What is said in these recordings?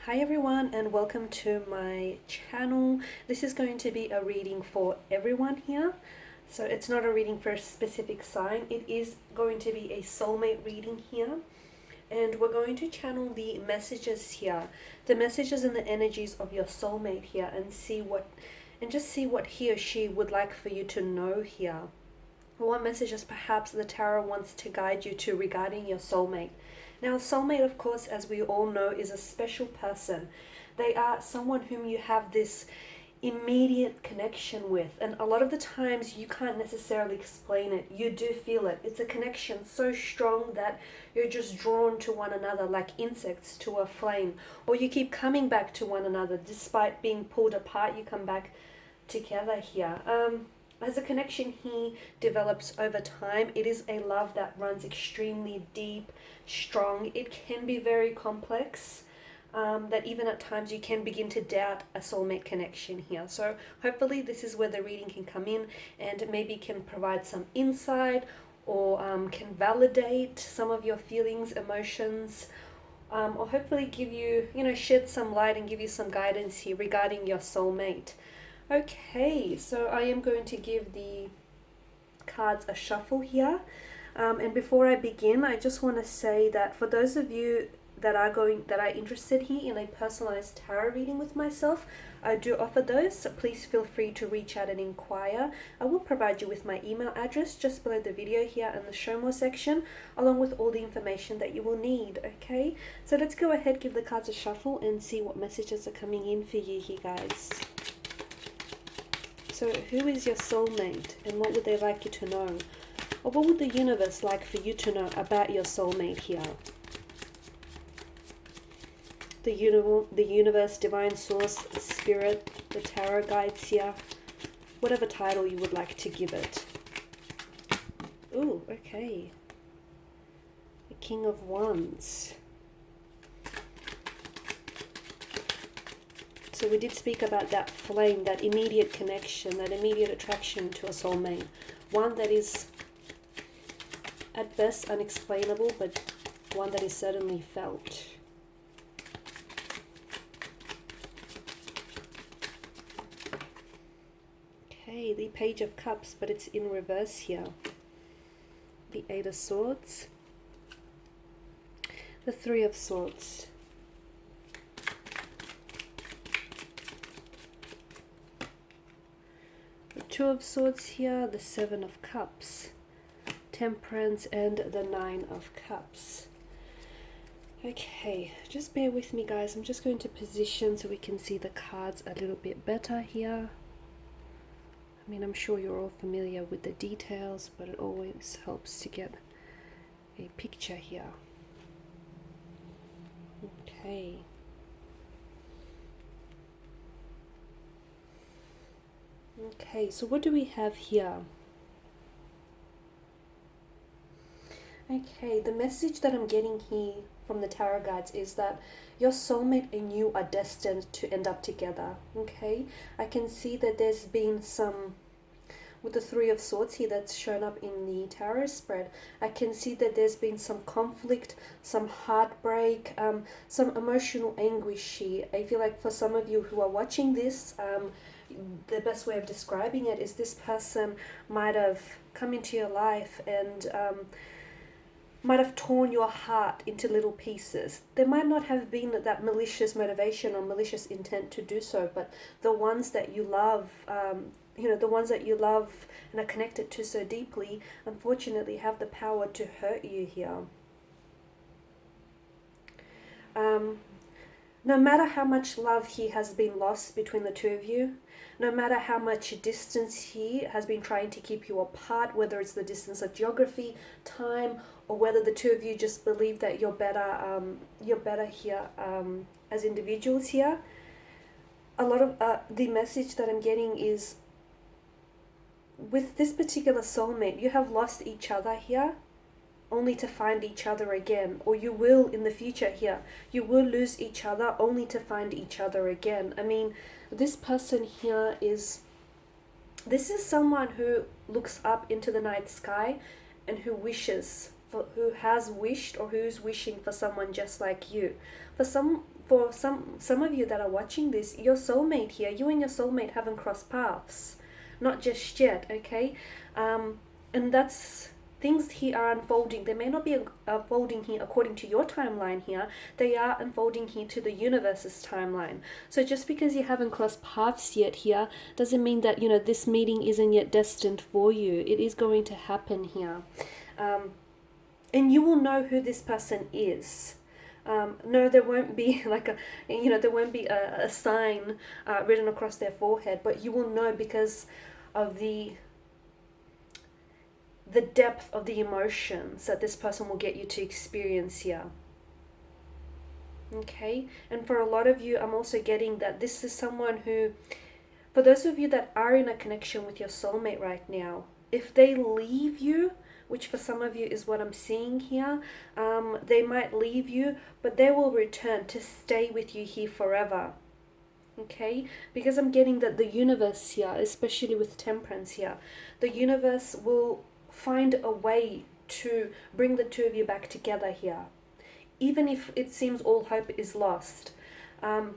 Hi everyone and welcome to my channel. This is going to be a reading for everyone here. So it's not a reading for a specific sign. It is going to be a soulmate reading here. And we're going to channel the messages here. The messages and the energies of your soulmate here and just see what he or she would like for you to know here. What messages perhaps the tarot wants to guide you to regarding your soulmate. Now, soulmate, of course, as we all know, is a special person. They are someone whom you have this immediate connection with. And a lot of the times you can't necessarily explain it. You do feel it. It's a connection so strong that you're just drawn to one another like insects to a flame. Or you keep coming back to one another. Despite being pulled apart, you come back together here. As a connection he develops over time, it is a love that runs extremely deep, strong. It can be very complex, that even at times you can begin to doubt a soulmate connection here. So hopefully this is where the reading can come in and maybe can provide some insight or can validate some of your feelings, emotions, or hopefully give you, shed some light and give you some guidance here regarding your soulmate. Okay, so I am going to give the cards a shuffle here. And before I begin, I just want to say that for those of you that are interested here in a personalized tarot reading with myself, I do offer those, so please feel free to reach out and inquire. I will provide you with my email address just below the video here in the show more section, along with all the information that you will need. Okay, so let's go ahead, give the cards a shuffle and see what messages are coming in for you here, guys. So who is your soulmate and what would they like you to know? Or what would the universe like for you to know about your soulmate here? The universe, divine source, spirit, the tarot guides here. Whatever title you would like to give it. Ooh, okay. The King of Wands. So we did speak about that flame, that immediate connection, that immediate attraction to a soulmate. One that is at best unexplainable, but one that is certainly felt. Okay, the Page of Cups, but it's in reverse here. The Eight of Swords. The Three of Swords. Two of Swords here, the Seven of Cups, Temperance, and the Nine of Cups. Okay, just bear with me, guys. I'm just going to position so we can see the cards a little bit better here. I mean, I'm sure you're all familiar with the details, but it always helps to get a picture here. Okay. Okay, so what do we have here? Okay, the message that I'm getting here from the tarot guides is that your soulmate and you are destined to end up together. Okay, I can see that there's been some, with the Three of Swords here that's shown up in the tarot spread, I can see that there's been some conflict, some heartbreak, some emotional anguish here. I feel like for some of you who are watching this, the best way of describing it is this person might have come into your life and might have torn your heart into little pieces. There might not have been that malicious motivation or malicious intent to do so, but the ones that you love, the ones that you love and are connected to so deeply, unfortunately have the power to hurt you here. No matter how much love he has been lost between the two of you, no matter how much distance he has been trying to keep you apart, whether it's the distance of geography, time, or whether the two of you just believe that you're better here as individuals here, a lot of the message that I'm getting is with this particular soulmate, you have lost each other here, only to find each other again, or you will in the future here. You will lose each other only to find each other again. I mean, this person here this is someone who looks up into the night sky and who wishes, who has wished or who's wishing for someone just like you. For some for some of you that are watching this, your soulmate here, you and your soulmate haven't crossed paths, not just yet, okay? And that's, things here are unfolding. They may not be unfolding here according to your timeline here. They are unfolding here to the universe's timeline. So just because you haven't crossed paths yet here doesn't mean that, you know, this meeting isn't yet destined for you. It is going to happen here. And you will know who this person is. No, there won't be like a, you know, there won't be a sign written across their forehead, but you will know because of the depth of the emotions that this person will get you to experience here. Okay, and for a lot of you, I'm also getting that this is someone who, for those of you that are in a connection with your soulmate right now, if they leave you, which for some of you is what I'm seeing here, they might leave you, but they will return to stay with you here forever. Okay, because I'm getting that the universe here, especially with temperance here, the universe will find a way to bring the two of you back together here, even if it seems all hope is lost. Or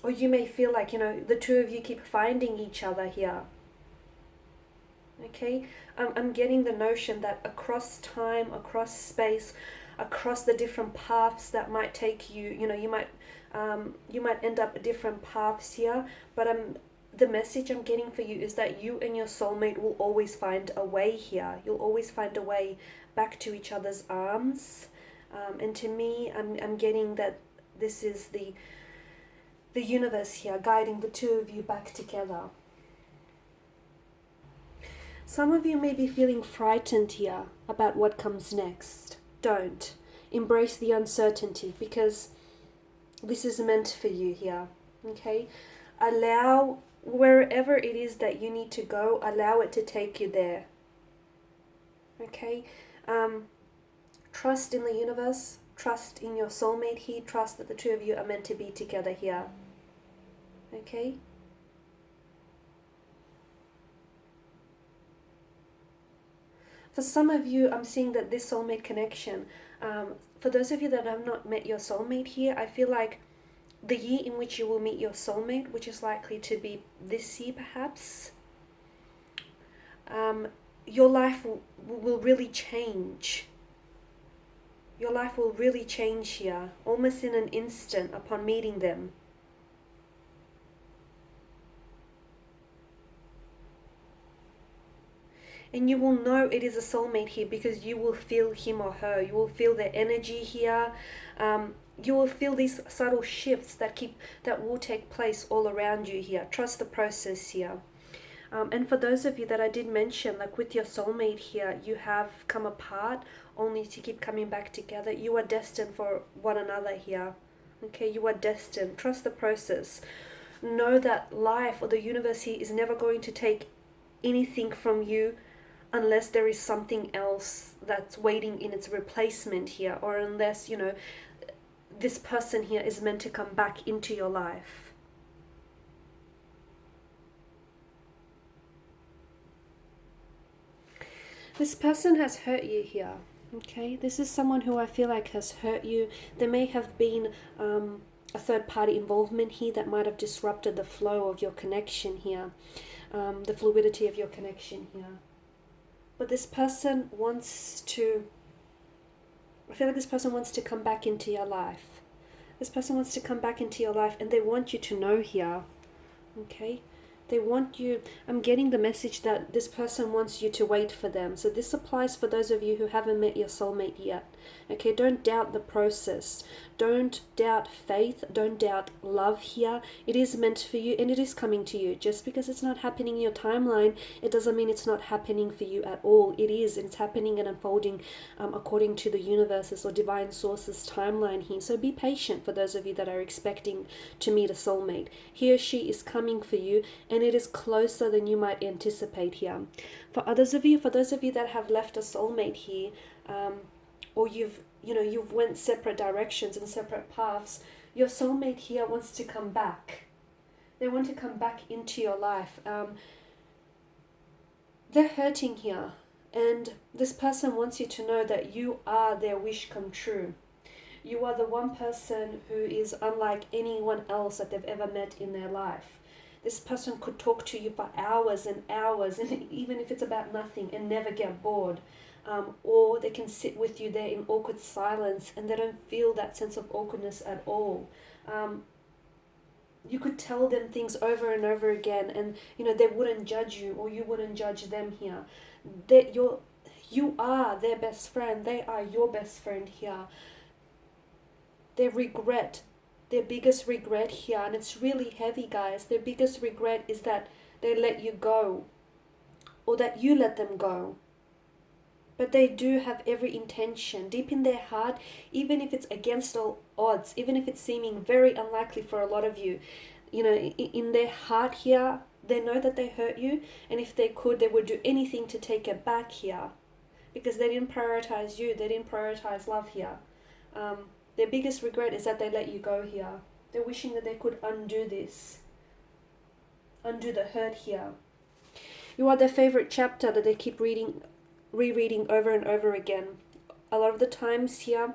you may feel like, you know, the two of you keep finding each other here. Okay, I'm getting the notion that across time, across space, across the different paths that might take you, you know, you might end up at different paths here, but the message I'm getting for you is that you and your soulmate will always find a way here. You'll always find a way back to each other's arms. And to me, I'm getting that this is the universe here guiding the two of you back together. Some of you may be feeling frightened here about what comes next. Don't. Embrace the uncertainty, because this is meant for you here. Okay? Allow wherever it is that you need to go, allow it to take you there. Okay? Trust in the universe. Trust in your soulmate here. Trust that the two of you are meant to be together here. Okay? For some of you, I'm seeing that this soulmate connection, for those of you that have not met your soulmate here, I feel like the year in which you will meet your soulmate, which is likely to be this year perhaps, your life will really change. Your life will really change here, almost in an instant upon meeting them. And you will know it is a soulmate here because you will feel him or her. You will feel their energy here. You will feel these subtle shifts that will take place all around you here. Trust the process here. And for those of you that I did mention, like with your soulmate here, you have come apart only to keep coming back together. You are destined for one another here. Okay, you are destined. Trust the process. Know that life or the universe here is never going to take anything from you unless there is something else that's waiting in its replacement here, or unless, you know, this person here is meant to come back into your life. This person has hurt you here, okay? This is someone who I feel like has hurt you. There may have been a third-party involvement here that might have disrupted the flow of your connection here, the fluidity of your connection here. But this person wants to, I feel like this person wants to come back into your life. This person wants to come back into your life, and they want you to know here, okay? They want you, I'm getting the message that this person wants you to wait for them. So this applies for those of you who haven't met your soulmate yet. Okay, don't doubt the process. Don't doubt faith. Don't doubt love here. It is meant for you and it is coming to you. Just because it's not happening in your timeline, it doesn't mean it's not happening for you at all. It is, and it's happening and unfolding according to the universe's or divine source's timeline here. So be patient for those of you that are expecting to meet a soulmate. He or she is coming for you, and it is closer than you might anticipate here. For those of you that have left a soulmate here, or you've went separate directions and separate paths, your soulmate here wants to come back. They want to come back into your life. They're hurting here, and this person wants you to know that you are their wish come true. You are the one person who is unlike anyone else that they've ever met in their life. This person could talk to you for hours and hours, and even if it's about nothing, and never get bored. Or they can sit with you there in awkward silence and they don't feel that sense of awkwardness at all. You could tell them things over and over again, and they wouldn't judge you, or you wouldn't judge them here. You are their best friend. They are your best friend here. Their biggest regret here, and it's really heavy, guys. Their biggest regret is that they let you go, or that you let them go. But they do have every intention deep in their heart, even if it's against all odds, even if it's seeming very unlikely for a lot of you. In their heart here, they know that they hurt you, and if they could, they would do anything to take it back here, because they didn't prioritize you. They didn't prioritize love here. Their biggest regret is that they let you go here. They're wishing that they could undo this, undo the hurt here. You are their favorite chapter that they keep rereading over and over again. A lot of the times here,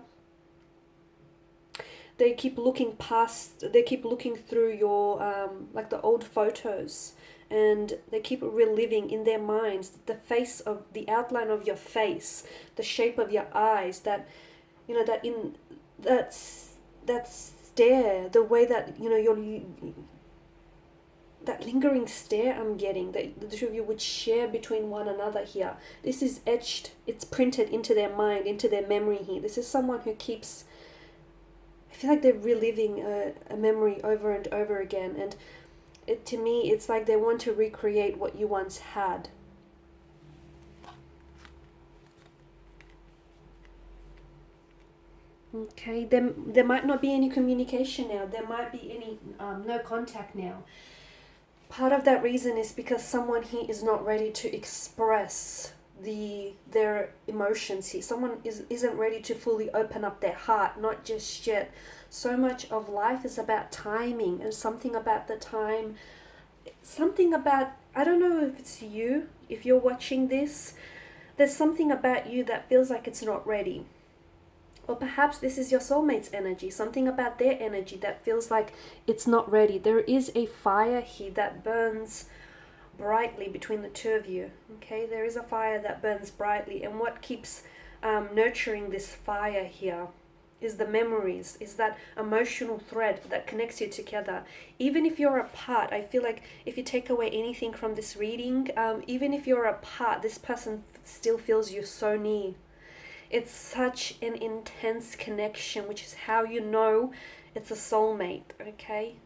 they keep looking through your like the old photos, and they keep reliving in their minds the outline of your face, the shape of your eyes, that stare, the way that that lingering stare I'm getting, that the two of you would share between one another here. This is etched, it's printed into their mind, into their memory here. This is someone who keeps, I feel like they're reliving a memory over and over again. And to me, it's like they want to recreate what you once had. Okay, there might not be any communication now. There might be any no contact now. Part of that reason is because someone here is not ready to express their emotions here. Someone isn't ready to fully open up their heart, not just yet. So much of life is about timing, and something about the time, I don't know if it's you, if you're watching this, there's something about you that feels like it's not ready. Or perhaps this is your soulmate's energy, something about their energy that feels like it's not ready. There is a fire here that burns brightly between the two of you. Okay, there is a fire that burns brightly, and what keeps nurturing this fire here is the memories, is that emotional thread that connects you together. Even if you're apart, I feel like if you take away anything from this reading, even if you're apart, this person still feels you so near. It's such an intense connection, which is how you know it's a soulmate, okay?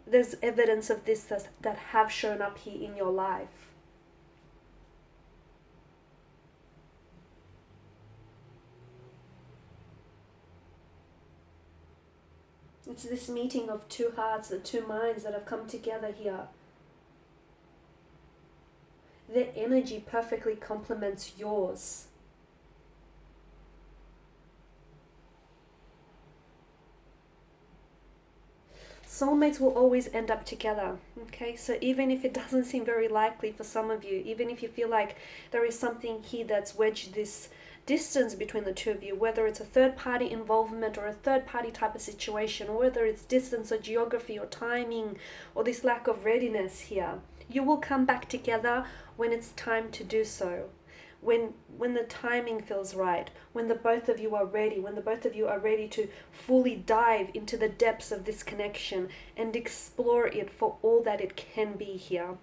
There's evidence of this that have shown up here in your life. It's this meeting of two hearts, the two minds that have come together here. Their energy perfectly complements yours. Soulmates will always end up together, okay? So even if it doesn't seem very likely for some of you, even if you feel like there is something here that's wedged this distance between the two of you, whether it's a third-party involvement or a third-party type of situation, or whether it's distance or geography or timing or this lack of readiness here, you will come back together when it's time to do so. When the timing feels right, when the both of you are ready, when the both of you are ready to fully dive into the depths of this connection and explore it for all that it can be here.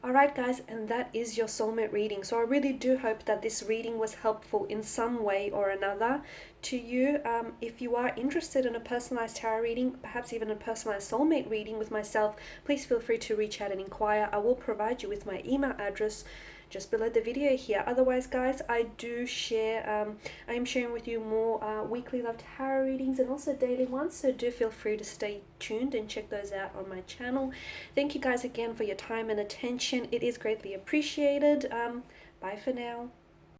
Alright guys, and that is your soulmate reading. So I really do hope that this reading was helpful in some way or another to you. If you are interested in a personalized tarot reading, perhaps even a personalized soulmate reading with myself, please feel free to reach out and inquire. I will provide you with my email address just below the video here. Otherwise guys, I am sharing with you more weekly love tarot readings and also daily ones, so do feel free to stay tuned and check those out on my channel. Thank you guys again for your time and attention. It is greatly appreciated. Bye for now.